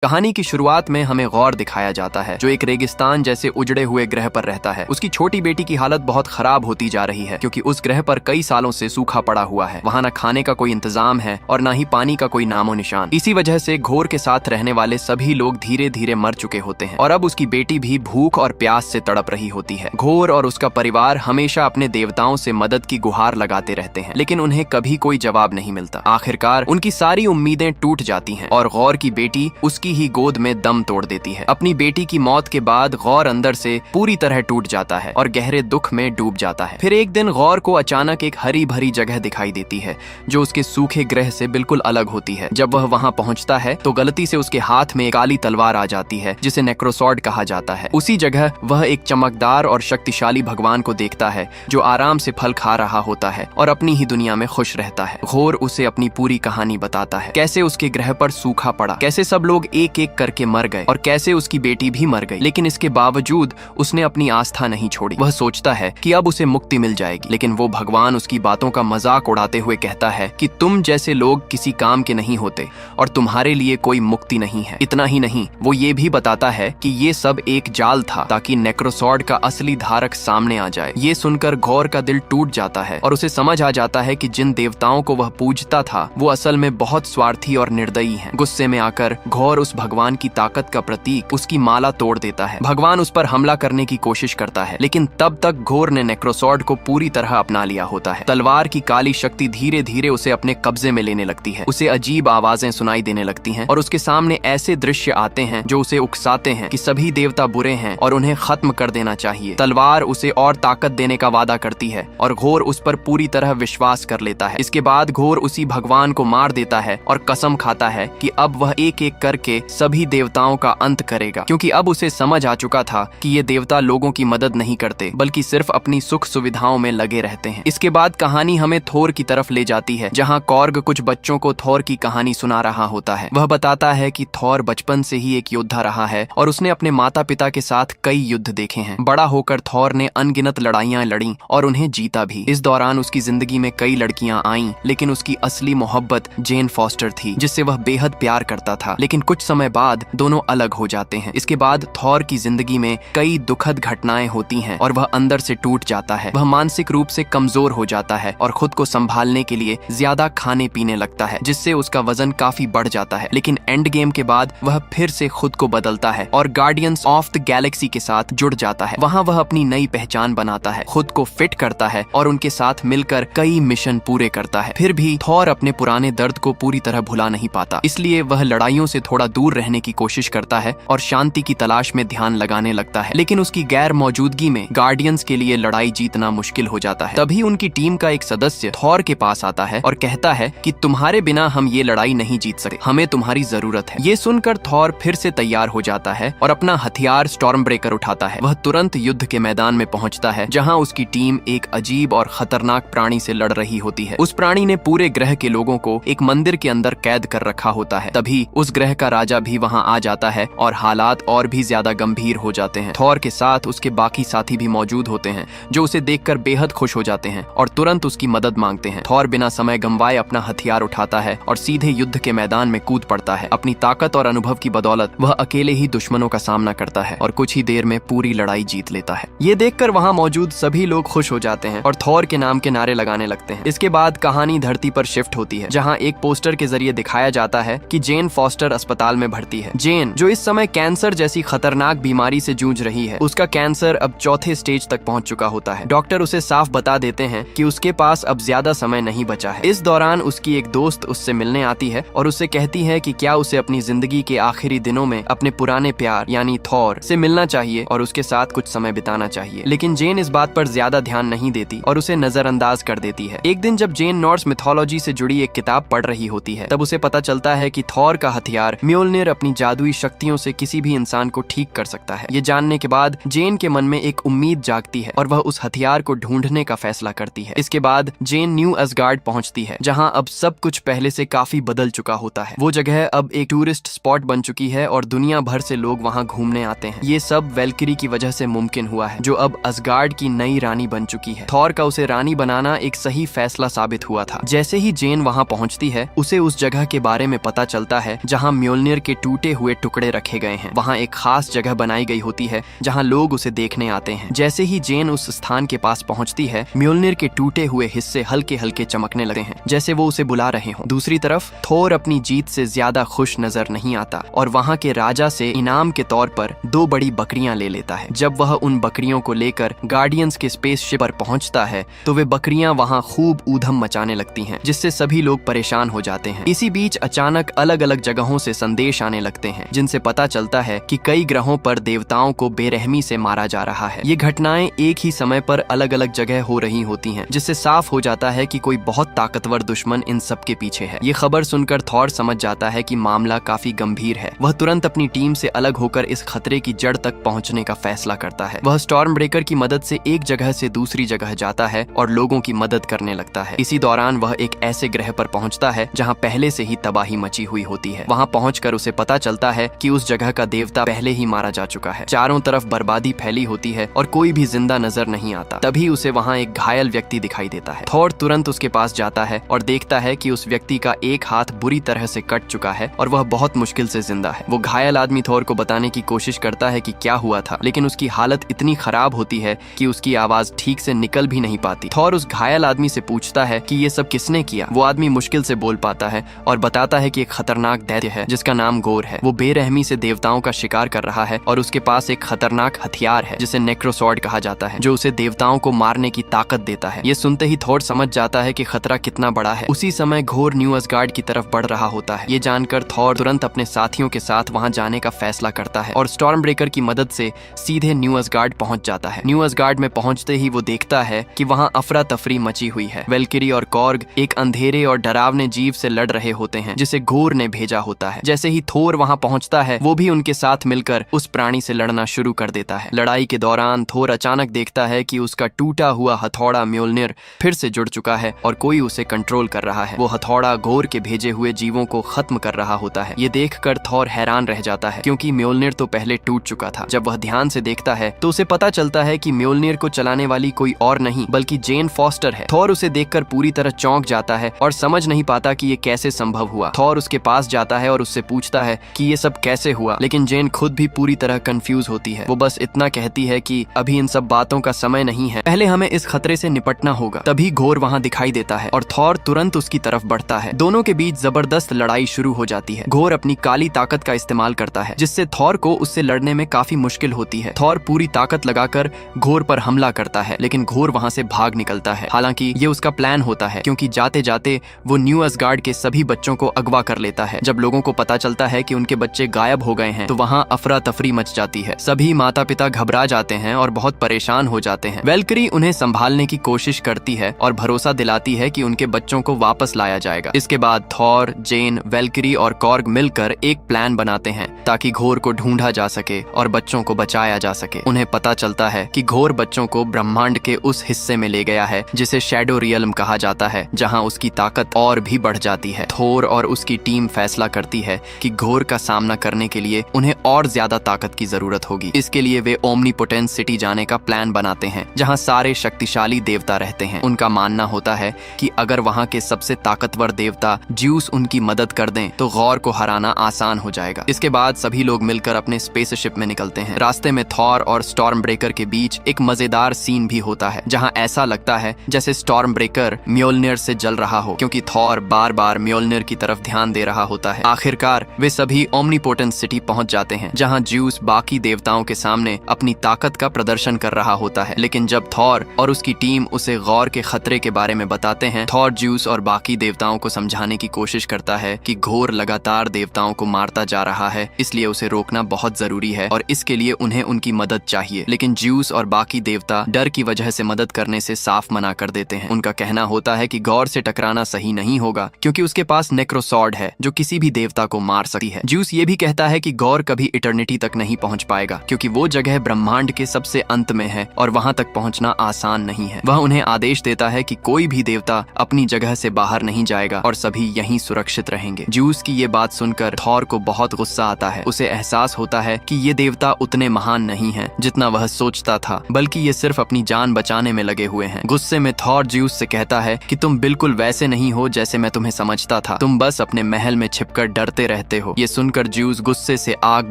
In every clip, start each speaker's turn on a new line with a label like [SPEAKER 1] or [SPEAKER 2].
[SPEAKER 1] कहानी की शुरुआत में हमें गौर दिखाया जाता है, जो एक रेगिस्तान जैसे उजड़े हुए ग्रह पर रहता है। उसकी छोटी बेटी की हालत बहुत खराब होती जा रही है, क्योंकि उस ग्रह पर कई सालों से सूखा पड़ा हुआ है। वहाँ न खाने का कोई इंतजाम है और न ही पानी का कोई नामो निशान। इसी वजह से घोर के साथ रहने वाले सभी लोग धीरे धीरे मर चुके होते हैं और अब उसकी बेटी भी भूख और प्यास से तड़प रही होती है। घोर और उसका परिवार हमेशा अपने देवताओं से मदद की गुहार लगाते रहते हैं, लेकिन उन्हें कभी कोई जवाब नहीं मिलता। आखिरकार उनकी सारी उम्मीदें टूट जाती हैं और गौर की बेटी उसकी ही गोद में दम तोड़ देती है। अपनी बेटी की मौत के बाद गौर अंदर से पूरी तरह टूट जाता है और गहरे दुख में डूब जाता है। फिर एक दिन गौर को अचानक एक हरी भरी जगह दिखाई देती है, जो उसके सूखे ग्रह से बिल्कुल अलग होती है। जब वह वहां पहुंचता है तो गलती से उसके हाथ में एक काली तलवार आ जाती है, जिसे नेक्रोसॉर्ड कहा जाता है। उसी जगह वह एक चमकदार और शक्तिशाली भगवान को देखता है, जो आराम से फल खा रहा होता है और अपनी ही दुनिया में खुश रहता है। घोर उसे अपनी पूरी कहानी बताता है, कैसे उसके ग्रह पर सूखा पड़ा, कैसे सब लोग एक एक करके मर गए और कैसे उसकी बेटी भी मर गई। लेकिन इसके बावजूद उसने अपनी आस्था नहीं छोड़ी। वह सोचता है कि अब उसे मुक्ति मिल जाएगी, लेकिन वो भगवान उसकी बातों का मजाक उड़ाते हुए कहता है कि तुम जैसे लोग किसी काम के नहीं होते और तुम्हारे लिए कोई मुक्ति नहीं है। इतना ही नहीं, वो ये भी बताता है कि ये सब एक जाल था, ताकि नेक्रोसॉर्ड का असली धारक सामने आ जाए। ये सुनकर घोर का दिल टूट जाता है और उसे समझ आ जाता है कि जिन देवताओं को वह पूजता था वो असल में बहुत स्वार्थी और निर्दयी हैं। गुस्से में आकर घोर उस भगवान की ताकत का प्रतीक, उसकी माला तोड़ देता है। भगवान उस पर हमला करने की कोशिश करता है, लेकिन तब तक घोर ने नेक्रोसॉर्ड को पूरी तरह अपना लिया होता है। तलवार की काली शक्ति धीरे धीरे उसे अपने कब्जे में लेने लगती है। उसे अजीब आवाजें सुनाई देने लगती हैं और उसके सामने ऐसे दृश्य आते हैं जो उसे उकसाते हैं कि सभी देवता बुरे हैं और उन्हें खत्म कर देना चाहिए। तलवार उसे और ताकत देने का वादा करती है और घोर उस पर पूरी तरह विश्वास कर लेता है। इसके बाद घोर उसी भगवान को मार देता है और कसम खाता है कि अब वह एक एक करके सभी देवताओं का अंत करेगा, क्योंकि अब उसे समझ आ चुका था कि ये देवता लोगों की मदद नहीं करते, बल्कि सिर्फ अपनी सुख सुविधाओं में लगे रहते हैं। इसके बाद कहानी हमें थोर की तरफ ले जाती है, जहाँ कॉर्ग कुछ बच्चों को थोर की कहानी सुना रहा होता है। वह बताता है कि थोर बचपन से ही एक योद्धा रहा है और उसने अपने माता पिता के साथ कई युद्ध देखे हैं। बड़ा होकर थोर ने अनगिनत लड़ाइयां लड़ी और उन्हें जीता भी। इस दौरान उसकी जिंदगी में कई लड़कियां आईं, लेकिन उसकी असली मोहब्बत जेन फॉस्टर थी, जिससे वह बेहद प्यार करता था। लेकिन कुछ समय बाद दोनों अलग हो जाते हैं। इसके बाद थोर की जिंदगी में कई दुखद घटनाएं होती हैं और वह अंदर से टूट जाता है। वह मानसिक रूप से कमजोर हो जाता है और खुद को संभालने के लिए ज्यादा खाने पीने लगता है, जिससे उसका वजन काफी बढ़ जाता है। लेकिन एंड गेम के बाद वह फिर से खुद को बदलता है और गार्डियंस ऑफ द गैलेक्सी के साथ जुड़ जाता है। वहाँ वह अपनी नई पहचान बनाता है, खुद को फिट करता है और उनके साथ मिलकर कई मिशन पूरे करता है। फिर भी थोर अपने पुराने दर्द को पूरी तरह भुला नहीं पाता, इसलिए वह लड़ाइयों से थोड़ा दूर रहने की कोशिश करता है और शांति की तलाश में ध्यान लगाने लगता है। लेकिन उसकी गैर मौजूदगी में गार्डियंस के लिए लड़ाई जीतना मुश्किल हो जाता है। तभी उनकी टीम का एक सदस्य थोर के पास आता है और कहता है कि तुम्हारे बिना हम ये लड़ाई नहीं जीत सकते, हमें तुम्हारी जरूरत है। ये सुनकर थोर फिर से तैयार हो जाता है और अपना हथियार स्टॉर्म ब्रेकर उठाता है। वह तुरंत युद्ध के मैदान में पहुंचता है, जहां उसकी टीम एक अजीब और खतरनाक प्राणी से लड़ रही होती है। उस प्राणी ने पूरे ग्रह के लोगों को एक मंदिर के अंदर कैद कर रखा होता है। तभी उस ग्रह का राजा भी वहां आ जाता है और हालात और भी ज्यादा गंभीर हो जाते हैं। थोर के साथ उसके बाकी साथी भी मौजूद होते हैं, जो उसे देखकर बेहद खुश हो जाते हैं और तुरंत उसकी मदद मांगते हैं। थोर बिना समय गंवाए अपना हथियार उठाता है और सीधे युद्ध के मैदान में कूद पड़ता है। अपनी ताकत और अनुभव की बदौलत वह अकेले ही दुश्मनों का सामना करता है और कुछ ही देर में पूरी लड़ाई जीत लेता है। ये देखकर वहाँ मौजूद सभी लोग खुश हो जाते हैं और थोर के नाम के नारे लगाने लगते हैं। इसके बाद कहानी धरती पर शिफ्ट होती है, जहाँ एक पोस्टर के जरिए दिखाया जाता है कि जेन फॉस्टर अस्पताल में भर्ती है। जेन, जो इस समय कैंसर जैसी खतरनाक बीमारी से जूझ रही है, उसका कैंसर अब चौथे स्टेज तक पहुंच चुका होता है। डॉक्टर उसे साफ बता देते हैं कि उसके पास अब ज्यादा समय नहीं बचा है। इस दौरान उसकी एक दोस्त उससे मिलने आती है और उससे कहती है कि क्या उसे अपनी जिंदगी के आखिरी दिनों में अपने पुराने प्यार यानी थोर से मिलना चाहिए और उसके साथ कुछ समय बिताना चाहिए। लेकिन जेन इस बात पर ज्यादा ध्यान नहीं देती और उसे नजरअंदाज कर देती है। एक दिन जब जेन नॉर्स मिथोलॉजी से जुड़ी एक किताब पढ़ रही होती है, तब उसे पता चलता है कि थोर का हथियार म्योल्निर अपनी जादुई शक्तियों से किसी भी इंसान को ठीक कर सकता है। ये जानने के बाद जेन के मन में एक उम्मीद जागती है और वह उस हथियार को ढूंढने का फैसला करती है। इसके बाद जेन न्यू असगार्ड पहुंचती है, जहां अब सब कुछ पहले से काफी बदल चुका होता है। वो जगह अब एक टूरिस्ट स्पॉट बन चुकी है और दुनिया भर से लोग वहां घूमने आते हैं। ये सब वेल्किरी की वजह से मुमकिन हुआ है, जो अब असगार्ड की नई रानी बन चुकी है। थोर का उसे रानी बनाना एक सही फैसला साबित हुआ था। जैसे ही जेन वहां पहुंचती है, उसे उस जगह के बारे में पता चलता है जहां म्योल्निर म्योल्निर के टूटे हुए टुकड़े रखे गए हैं। वहाँ एक खास जगह बनाई गई होती है जहाँ लोग उसे देखने आते हैं। जैसे ही जेन उस स्थान के पास पहुँचती है, म्योल्निर के टूटे हुए हिस्से हल्के हल्के चमकने लगते हैं, जैसे वो उसे बुला रहे हों। दूसरी तरफ थोर अपनी जीत से ज्यादा खुश नजर नहीं आता और वहाँ के राजा से इनाम के तौर पर 2 बड़ी बकरियां ले लेता है। जब वह उन बकरियों को लेकर गार्डियंस के स्पेसशिप पर पहुंचता है तो वे बकरियां वहां खूब ऊधम मचाने लगती हैं, जिससे सभी लोग परेशान हो जाते हैं। इसी बीच अचानक अलग अलग जगहों से संदेश आने लगते हैं, जिनसे पता चलता है कि कई ग्रहों पर देवताओं को बेरहमी से मारा जा रहा है। ये घटनाएं एक ही समय पर अलग अलग जगह हो रही होती हैं, जिससे साफ हो जाता है कि कोई बहुत ताकतवर दुश्मन इन सब के पीछे है। ये खबर सुनकर थॉर समझ जाता है कि मामला काफी गंभीर है। वह तुरंत अपनी टीम से अलग होकर इस खतरे की जड़ तक पहुंचने का फैसला करता है। वह स्टॉर्म ब्रेकर की मदद से एक जगह से दूसरी जगह जाता है और लोगों की मदद करने लगता है। इसी दौरान वह एक ऐसे ग्रह पर पहुंचता है जहां पहले से ही तबाही मची हुई होती है। वहां पहुंचकर उसे पता चलता है कि उस जगह का देवता पहले ही मारा जा चुका है। चारों तरफ बर्बादी फैली होती है और कोई भी जिंदा नजर नहीं आता। तभी उसे वहां एक घायल व्यक्ति दिखाई देता है। थॉर तुरंत उसके पास जाता है और देखता है कि उस व्यक्ति का एक हाथ बुरी तरह से कट चुका है और वह बहुत मुश्किल से जिंदा है। वो घायल आदमी थॉर को बताने की कोशिश करता है कि क्या हुआ था, लेकिन उसकी हालत इतनी खराब होती है कि उसकी आवाज ठीक से निकल भी नहीं पाती। थॉर उस घायल आदमी से पूछता है कि ये सब किसने किया। वो आदमी मुश्किल से बोल पाता है और बताता है कि एक खतरनाक दैत्य है जिसका नाम गोर है। वो बेरहमी से देवताओं का शिकार कर रहा है और उसके पास एक खतरनाक हथियार है जिसे नेक्रोसॉर्ड कहा जाता है, जो उसे देवताओं को मारने की ताकत देता है। ये सुनते ही थॉर समझ जाता है कि खतरा कितना बड़ा है। उसी समय घोर न्यू असगार्ड की तरफ बढ़ रहा होता है। ये जानकर थॉर तुरंत अपने साथियों के साथ वहां जाने का फैसला करता है और स्टॉर्म ब्रेकर की मदद से सीधे न्यू असगार्ड पहुंच जाता है। न्यू असगार्ड में पहुंचते ही वो देखता है कि वहां अफरा तफरी मची हुई है। वेल्किरी और कॉर्ग एक अंधेरे और डरावने जीव से लड़ रहे होते हैं जिसे घोर ने भेजा होता है। जैसे ही थोर वहां पहुंचता है, वो भी उनके साथ मिलकर उस प्राणी से लड़ना शुरू कर देता है। लड़ाई के दौरान थोर अचानक देखता है कि उसका टूटा हुआ हथौड़ा म्योल्निर फिर से जुड़ चुका है और कोई उसे कंट्रोल कर रहा है। वो हथौड़ा घोर के भेजे हुए जीवों को खत्म कर रहा होता है। ये देखकर थॉर हैरान रह जाता है, क्योंकि म्योल्निर तो पहले टूट चुका था। जब वह ध्यान से देखता है तो उसे पता चलता है कि म्योल्निर को चलाने वाली कोई और नहीं बल्कि जेन फॉस्टर है। थॉर उसे देखकर पूरी तरह चौंक जाता है और समझ नहीं पाता कि ये कैसे संभव हुआ। थॉर उसके पास जाता है और उससे पूछता है कि ये सब कैसे हुआ, लेकिन जेन खुद भी पूरी तरह कंफ्यूज होती है। वो बस इतना कहती है कि अभी इन सब बातों का समय नहीं है, पहले हमें इस खतरे से निपटना होगा। तभी घोर वहाँ दिखाई देता है और थॉर तुरंत उसकी तरफ बढ़ता है। दोनों के बीच जबरदस्त लड़ाई शुरू हो जाती है। घोर अपनी काली ताकत का इस्तेमाल करता है, जिससे थॉर को उससे लड़ने में काफी मुश्किल होती है। थॉर पूरी ताकत लगाकर घोर पर हमला करता है, लेकिन घोर वहाँ से भाग निकलता है। हालांकि ये उसका प्लान होता है, क्योंकि जाते जाते वो न्यू असगार्ड के सभी बच्चों को अगवा कर लेता है। जब लोगों को पता चलता है कि उनके बच्चे गायब हो गए हैं तो वहाँ अफरा तफरी मच जाती है। सभी माता पिता घबरा जाते हैं और बहुत परेशान हो जाते हैं। वेल्करी उन्हें संभालने की कोशिश करती है और भरोसा दिलाती है कि उनके बच्चों को वापस लाया जाएगा। इसके बाद थॉर, जेन, वेल्करी और कॉर्ग मिलकर एक प्लान बनाते हैं ताकि घोर को ढूंढा जा सके और बच्चों को बचाया जा सके। उन्हें पता चलता है कि घोर बच्चों को ब्रह्मांड के उस हिस्से में ले गया है जिसे शैडो रियल्म कहा जाता है, जहां उसकी ताकत और भी बढ़ जाती है। थोर और उसकी टीम फैसला करती है कि घोर का सामना करने के लिए उन्हें और ज्यादा ताकत की जरूरत होगी। इसके लिए वे ओमनीपोटेंस सिटी जाने का प्लान बनाते हैं, जहां सारे शक्तिशाली देवता रहते हैं। उनका मानना होता है कि अगर वहां के सबसे ताकतवर देवता ज्यूस उनकी मदद कर दें तो गौर को हराना आसान हो जाएगा। इसके बाद सभी लोग मिलकर अपने स्पेसशिप में निकलते हैं। रास्ते में थॉर और स्टॉर्म ब्रेकर के बीच एक मजेदार सीन भी होता है, जहां ऐसा लगता है जैसे स्टॉर्म ब्रेकर म्योल्निर से जल रहा हो, क्योंकि थॉर बार बार म्योल्निर की तरफ ध्यान दे रहा होता है। आखिरकार वे सभी ओमनीपोटेंस सिटी पहुंच जाते हैं, जहां ज्यूस बाकी देवताओं के सामने अपनी ताकत का प्रदर्शन कर रहा होता है। लेकिन जब थॉर और उसकी टीम उसे गौर के खतरे के बारे में बताते हैं, थॉर ज्यूस और बाकी देवताओं को समझाने की कोशिश करता है कि घोर लगातार देवताओं को मारता जा रहा है, इसलिए उसे रोकना बहुत जरूरी है और इसके लिए उन्हें उनकी मदद चाहिए। लेकिन ज्यूस और बाकी देवता डर की वजह से मदद करने से साफ मना कर देते हैं। उनका कहना होता है कि गौर से टकराना सही नहीं होगा, क्योंकि उसके पास नेक्रोसॉर्ड है जो किसी भी देवता को मार सकती है। ज्यूस ये भी कहता है कि गौर कभी इटर्निटी तक नहीं पहुंच पाएगा, क्योंकि वो जगह ब्रह्मांड के सबसे अंत में है और वहां तक पहुंचना आसान नहीं है। वह उन्हें आदेश देता है कि कोई भी देवता अपनी जगह से बाहर नहीं जाएगा और सभी यहीं सुरक्षित रहेंगे। ज्यूस की ये बात सुनकर थॉर को बहुत गुस्सा आता है। उसे एहसास होता है कि ये देवता उतने महान नहीं हैं जितना वह सोचता था, बल्कि ये सिर्फ अपनी जान बचाने में लगे हुए हैं। गुस्से में थॉर ज्यूस से कहता है कि तुम बिल्कुल वैसे नहीं हो जैसे मैं तुम्हें समझता था। तुम बस अपने महल में छिपकर डरते रहते रहते हो। ये सुनकर ज्यूस गुस्से से आग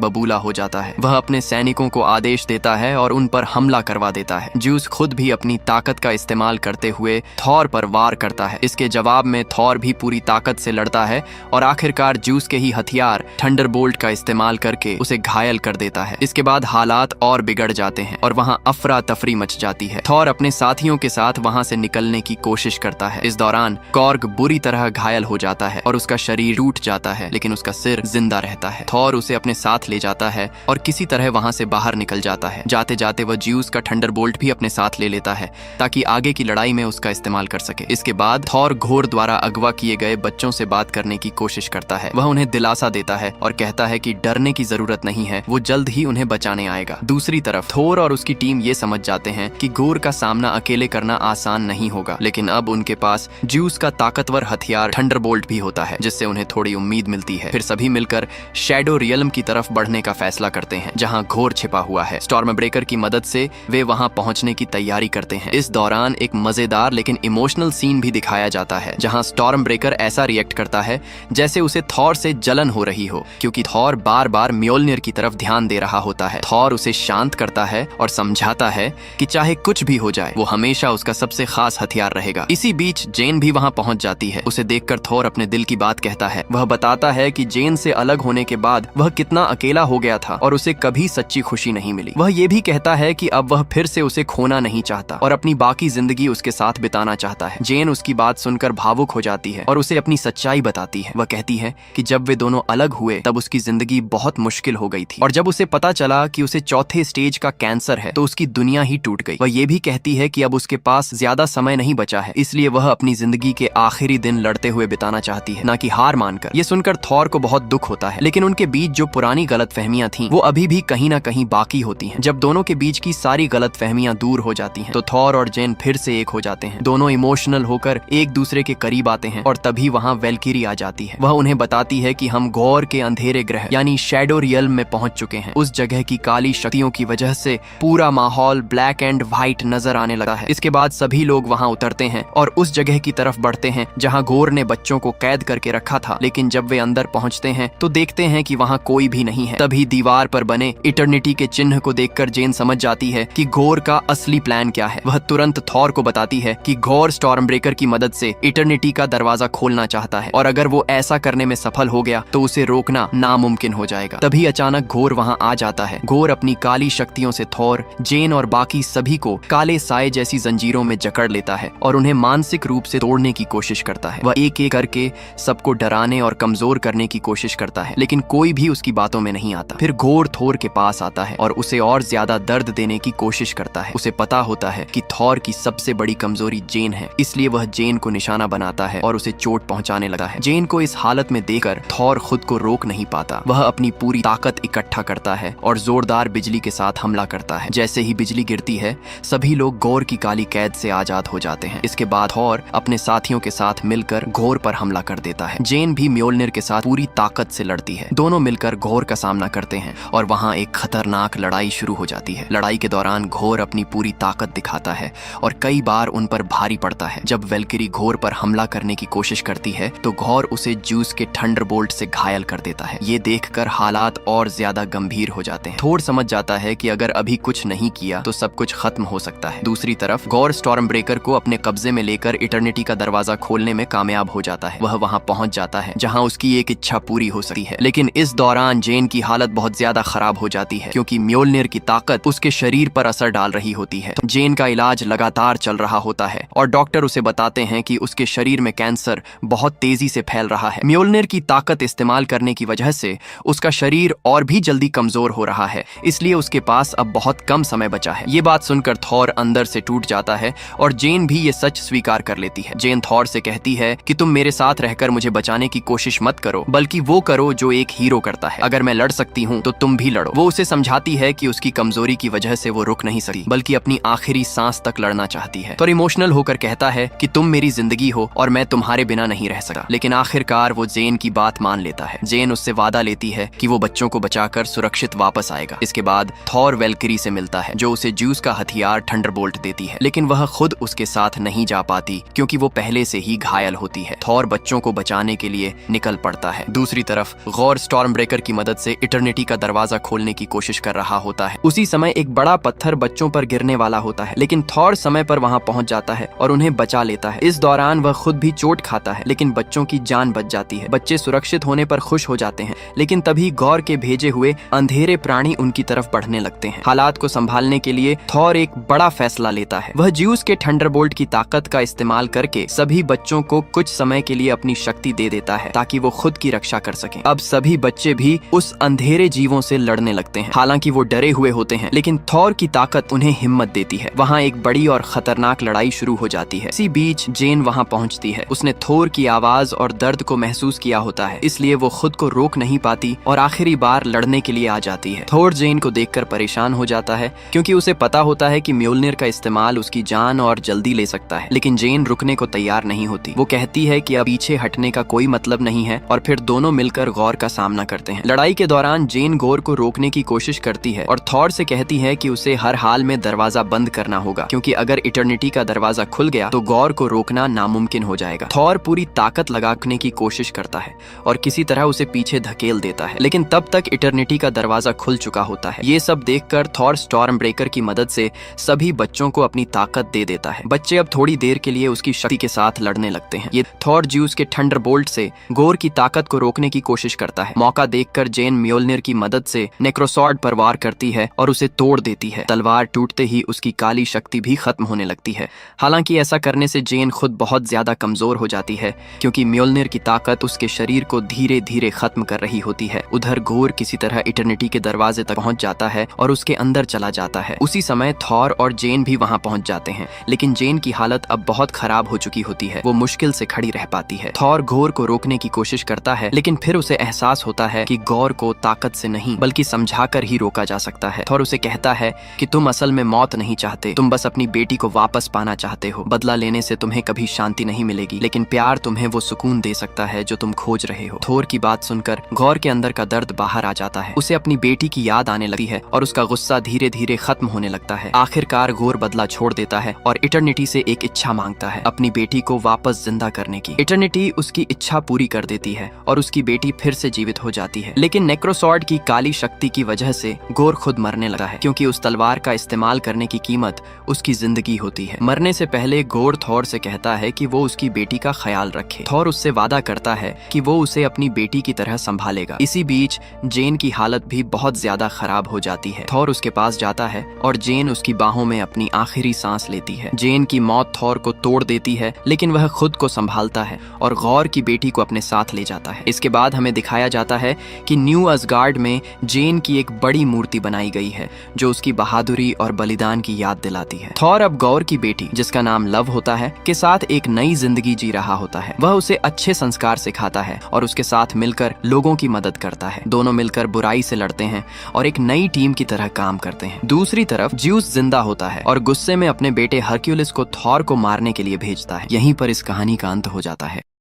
[SPEAKER 1] बबूला हो जाता है। वह अपने सैनिकों को आदेश देता है और उन पर हमला करवा देता है। ज्यूस खुद भी अपनी ताकत का इस्तेमाल करते हुए थॉर पर वार करता है। इसके जवाब में थॉर भी पूरी ताकत से लड़ता है और आखिरकार ज्यूस के ही हथियार थंडरबोल्ट का इस्तेमाल करके उसे घायल कर देता है। इसके बाद हालात और बिगड़ जाते हैं और वहाँ अफरा तफरी मच जाती है। थॉर अपने साथियों के साथ वहाँ से निकलने की कोशिश करता है। इस दौरान कॉर्ग बुरी तरह घायल हो जाता है और उसका शरीर टूट जाता है, लेकिन उसका सिर जिंदा रहता है। थॉर उसे अपने साथ ले जाता है और किसी तरह वहाँ से बाहर निकल जाता है। जाते जाते वह ज्यूस का थंडरबोल्ट भी अपने साथ ले लेता है ताकि आगे की लड़ाई में उसका इस्तेमाल कर सके। इसके बाद थॉर घोर द्वारा अगवा किए गए बच्चों से बात करने की कोशिश करता है। वह उन्हें दिलासा देता है और कहता है कि डरने की जरूरत नहीं है, वो जल्द ही उन्हें बचाने आएगा। दूसरी तरफ थोर और उसकी टीम ये समझ जाते हैं कि गोर का सामना अकेले करना आसान नहीं होगा, लेकिन अब उनके पास ज्यूस का ताकतवर हथियार थंडरबोल्ट भी होता है, जिससे उन्हें थोड़ी उम्मीद मिलती है। फिर सभी मिलकर शैडो रियल्म की तरफ बढ़ने का फैसला करते हैं, जहां घोर छिपा हुआ है। स्टॉर्म ब्रेकर की मदद से वे वहां पहुंचने की तैयारी करते हैं। इस दौरान एक मजेदार लेकिन इमोशनल सीन भी दिखाया जाता है, जहां स्टॉर्म ब्रेकर ऐसा रिएक्ट करता है जैसे उसे थॉर से जलन हो रही हो, क्योंकि थॉर बार बार म्योल्निर की तरफ ध्यान दे रहा होता है। थॉर उसे शांत करता है और समझाता है कि चाहे कुछ भी हो जाए, वो हमेशा उसका सबसे खास हथियार रहेगा। इसी बीच जेन भी वहां पहुंच जाती है। उसे देखकर थॉर अपने दिल की बात कहता है। वह बताता है कि जेन से अलग होने के बाद वह कितना अकेला हो गया था और उसे कभी सच्ची खुशी नहीं मिली। वह ये भी कहता है कि अब वह फिर से उसे खोना नहीं चाहता और अपनी बाकी जिंदगी उसके साथ बिताना चाहता है। जेन उसकी बात सुनकर भावुक हो जाती है और उसे अपनी सच्चाई बताती है। वह कहती है कि जब वे दोनों अलग हुए तब उसकी जिंदगी बहुत मुश्किल हो गई थी और जब उसे पता चला कि उसे चौथे स्टेज का कैंसर है तो उसकी दुनिया ही टूट गई। वह ये भी कहती है कि अब उसके पास ज्यादा समय नहीं बचा है, इसलिए वह अपनी जिंदगी के आखिरी दिन लड़ते हुए बिताना चाहती है, ना कि हार मानकर। ये सुनकर थॉर को बहुत दुख होता है, लेकिन उनके बीच जो पुरानी गलतफहमियां थीं वो अभी भी कहीं ना कहीं बाकी होती हैं। जब दोनों के बीच की सारी गलतफहमियां दूर हो जाती हैं तो थॉर और जेन फिर से एक हो जाते हैं। दोनों इमोशनल होकर एक दूसरे के करीब आते हैं और तभी वहाँ वेल्किरी आ जाती है। वह उन्हें बताती है कि हम गौर के अंधेरे ग्रह यानी शैडो रियल्म में पहुंच चुके हैं। उस जगह की काली शक्तियों की वजह से पूरा माहौल ब्लैक एंड व्हाइट नजर आने लगा है। इसके बाद सभी लोग वहाँ उतरते हैं और उस जगह की तरफ बढ़ते हैं जहाँ गौर ने बच्चों को कैद करके रखा था, लेकिन जब वे अंदर पहुंचते हैं तो देखते हैं कि वहाँ कोई भी नहीं है। तभी दीवार पर बने इटर्निटी के चिन्ह को देखकर जेन समझ जाती है कि गौर का असली प्लान क्या है। वह तुरंत थॉर को बताती है कि गौर स्टॉर्म ब्रेकर की मदद से इटर्निटी का दरवाजा खोलना चाहता है और अगर वो ऐसा करने में सफल हो गया तो उसे रोकना नामुमकिन हो जाएगा। तभी अचानक घोर वहाँ आ जाता है। घोर अपनी काली शक्तियों से थॉर, जेन और बाकी सभी को काले साए जैसी जंजीरों में जकड़ लेता है और उन्हें मानसिक रूप से तोड़ने की कोशिश करता है। वह एक एक करके सबको डराने और कमजोर करने की कोशिश करता है, लेकिन कोई भी उसकी बातों में नहीं आता। फिर घोर थोर के पास आता है और उसे और ज्यादा दर्द देने की कोशिश करता है। उसे पता होता है कि थॉर की सबसे बड़ी कमजोरी जेन है, इसलिए वह जेन को निशाना बनाता है और उसे चोट पहुंचाने लगा है। जेन को इस हालत में देखकर थॉर खुद को रोक नहीं पाता। वह अपनी पूरी ताकत इकट्ठा करता है और जोरदार बिजली के साथ हमला करता है। जैसे ही बिजली गिरती है सभी लोग गौर की काली कैद से आजाद हो जाते हैं। इसके बाद थॉर अपने साथियों के साथ मिलकर घोर पर हमला कर देता है। जेन भी म्योल्निर के साथ पूरी ताकत से लड़ती है। दोनों मिलकर घोर का सामना करते हैं और वहाँ एक खतरनाक लड़ाई शुरू हो जाती है। लड़ाई के दौरान घोर अपनी पूरी ताकत दिखाता है और कई बार उन पर भारी पड़ता है। जब वेल्किरी घोर पर हमला करने की कोशिश करती है तो घोर उसे ज्यूस के थंडरबोल्ट से घायल कर देता है। ये देखकर हालात और ज्यादा गंभीर हो जाते हैं। थोर समझ जाता है कि अगर अभी कुछ नहीं किया तो सब कुछ खत्म हो सकता है। दूसरी तरफ घोर स्टॉर्म ब्रेकर को अपने कब्जे में लेकर इटर्निटी का दरवाजा खोलने में कामयाब हो जाता है। वह वहां पहुंच जाता है जहां उसकी एक इच्छा पूरी हो सकती है, लेकिन इस दौरान जेन की हालत बहुत ज्यादा खराब हो जाती है क्योंकि म्योल्निर की ताकत उसके शरीर पर असर डाल रही होती है। जेन का इलाज लगातार चल रहा होता है और डॉक्टर उसे बताते हैं कि उसके शरीर में कैंसर बहुत तेजी से फैल रहा है। म्योल्निर की ताकत इस्तेमाल करने की वजह से उसका शरीर और भी जल्दी कमजोर हो रहा है, इसलिए उसके पास अब बहुत कम समय बचा है। ये बात सुनकर थॉर अंदर से टूट जाता है और जेन भी ये सच स्वीकार कर लेती है। जेन थॉर से कहती है कि तुम मेरे साथ रहकर मुझे बचाने की कोशिश मत करो, बल्कि वो करो जो एक हीरो करता है। अगर मैं लड़ सकती हूँ तो तुम भी लड़ो। वो उसे समझाती है कि उसकी कमजोरी की वजह से वो रुक नहीं सकती, बल्कि अपनी आखिरी सांस तक लड़ना चाहती है। तो इमोशनल होकर कहता है कि तुम मेरी जिंदगी हो और मैं तुम्हारे बिना नहीं रह सकता। लेकिन आखिरकार वो जेन की बात मान लेता है। जेन उससे वादा लेती है कि वो बच्चों को बचाकर सुरक्षित वापस आएगा। इसके बाद थॉर वेल्किरी से मिलता है जो उसे ज्यूस का हथियार थंडरबोल्ट देती है, लेकिन वह खुद उसके साथ नहीं जा पाती क्योंकि वो पहले से ही घायल होती है। थॉर बच्चों को बचाने के लिए निकल पड़ता है। दूसरी तरफ गौर स्टॉर्म ब्रेकर की मदद से इटर्निटी का दरवाजा खोलने की कोशिश कर रहा होता है। उसी समय एक बड़ा पत्थर बच्चों पर गिरने वाला होता है, लेकिन थॉर समय पर वहां पहुंच जाता है और उन्हें बचा लेता है। इस दौरान वह खुद भी चोट खाता है, लेकिन बच्चों की जान बच जाती है। बच्चे सुरक्षित होने पर खुश हो जाते हैं, लेकिन तभी गौर के भेजे हुए अंधेरे प्राणी उनकी तरफ बढ़ने लगते हैं। हालात को संभालने के लिए थॉर एक बड़ा फैसला लेता है। वह ज्यूस के थंडरबोल्ट की ताकत का इस्तेमाल करके सभी बच्चों को कुछ समय के लिए अपनी शक्ति दे देता है ताकि वो खुद की रक्षा कर सकें। अब सभी बच्चे भी उस अंधेरे जीवों से लड़ने लगते हैं। हालांकि वो डरे हुए होते हैं, लेकिन थॉर की ताकत उन्हें हिम्मत देती है। वहाँ एक बड़ी और खतरनाक लड़ाई शुरू हो जाती है। इसी बीच जेन वहाँ पहुँचती है। उसने थोर की आवाज और दर्द को महसूस किया होता है, इसलिए वो खुद को रोक नहीं पाती और आखिरी बार लड़ने के लिए आ जाती है। थोर जेन को देखकर परेशान हो जाता है, क्योंकि उसे पता होता है कि म्योल्निर का इस्तेमाल उसकी जान और जल्दी ले सकता है। लेकिन जेन रुकने को तैयार नहीं होती। वो कहती है कि अब पीछे हटने का कोई मतलब नहीं है और फिर दोनों मिलकर गौर का सामना करते हैं। लड़ाई के दौरान जेन गौर को रोकने की कोशिश करती है और थॉर से कहती है कि उसे हर हाल में दरवाजा बंद करना होगा, क्योंकि अगर इटर्निटी का दरवाजा खुल गया तो गौर को रोकना नामुमकिन हो जाएगा। थॉर पूरी ताकत लगाने की कोशिश करता है और किसी तरह उसे पीछे धकेल देता है, लेकिन तब तक इटर्निटी का दरवाजा खुल चुका होता है। ये सब देखकर थॉर स्टॉर्म ब्रेकर की मदद से सभी बच्चों को अपनी ताकत दे देता है। बच्चे अब थोड़ी देर के लिए उसकी शक्ति के साथ लड़ने लगते हैं। ये थॉर ज्यूस के थंडरबोल्ट से गौर की ताकत को रोकने की कोशिश करता है। मौका देखकर जेन म्योल्निर की मदद से नेक्रोसॉर्ड पर वार करती है और उसे तोड़ देती है। तलवार टूटते ही उसकी काली शक्ति भी खत्म होने लगती है। हालांकि ऐसा करने से जेन खुद बहुत ज्यादा कमजोर हो जाती है, क्योंकि म्योल्निर की ताकत उसके शरीर को धीरे धीरे खत्म कर रही होती है। उधर गौर किसी तरह इटर्निटी के दरवाजे तक पहुंच जाता है और उसके अंदर चला जाता है। उसी समय थॉर और जेन भी वहां पहुंच जाते हैं, लेकिन जेन की हालत अब बहुत खराब हो चुकी होती है। वो मुश्किल से खड़ी रह पाती है। थॉर गौर को रोकने की कोशिश करता है, लेकिन फिर उसे एहसास होता है कि गौर को ताकत से नहीं बल्कि समझाकर ही रोका जा सकता है। थॉर उसे कहता है कि तुम असल में मौत नहीं चाहते, तुम बस अपनी बेटी को वापस पाना चाहते हो। बदला लेने से तुम्हें कभी शांति नहीं मिलेगी, लेकिन प्यार तुम्हें वो सुकून दे सकता है जो तुम खोज रहे हो। थोर की बात सुनकर गौर के अंदर का दर्द बाहर आ जाता है। उसे अपनी बेटी की याद आने लगती है और उसका गुस्सा धीरे धीरे खत्म होने लगता है। आखिरकार गौर बदला छोड़ देता है और इटर्निटी से एक इच्छा मांगता है, अपनी बेटी को वापस जिंदा करने की। इटर्निटी उसकी इच्छा पूरी कर देती है और उसकी बेटी फिर से जीवित हो जाती है। लेकिन नेक्रोसॉर्ड की काली शक्ति की वजह से गौर खुद मरने लगा है, क्योंकि उस तलवार का इस्तेमाल करने की कीमत उसकी जिंदगी होती है। मरने से पहले गौर थॉर से कहता है कि वो उसकी बेटी का ख्याल रखे। थॉर उससे वादा करता है कि वो उसे अपनी बेटी की तरह संभालेगा। इसी बीच जेन की हालत भी बहुत ज्यादा खराब हो जाती है। थॉर उसके पास जाता है और जेन उसकी बाहों में अपनी आखिरी सांस लेती है। जेन की मौत थॉर को तोड़ देती है, लेकिन वह खुद को संभालता है और गौर की बेटी को अपने साथ ले जाता है। इसके बाद हमें दिखाया जाता है कि न्यू असगार्ड में जेन की एक बड़ी मूर्ति बनाई गई है, जो उसकी बहादुरी और बलिदान की याद दिलाती है। थॉर अब गौर की बेटी, जिसका नाम लव होता है, के साथ एक नई जिंदगी जी रहा होता है। वह उसे अच्छे संस्कार सिखाता है और उसके साथ मिलकर लोगों की मदद करता है। दोनों मिलकर बुराई से लड़ते हैं और एक नई टीम की तरह काम करते हैं। दूसरी तरफ ज्यूस जिंदा होता है और गुस्से में अपने बेटे हरक्यूलिस को थॉर को मारने के लिए भेजता है। यहीं पर इस कहानी का अंत हो जाता है।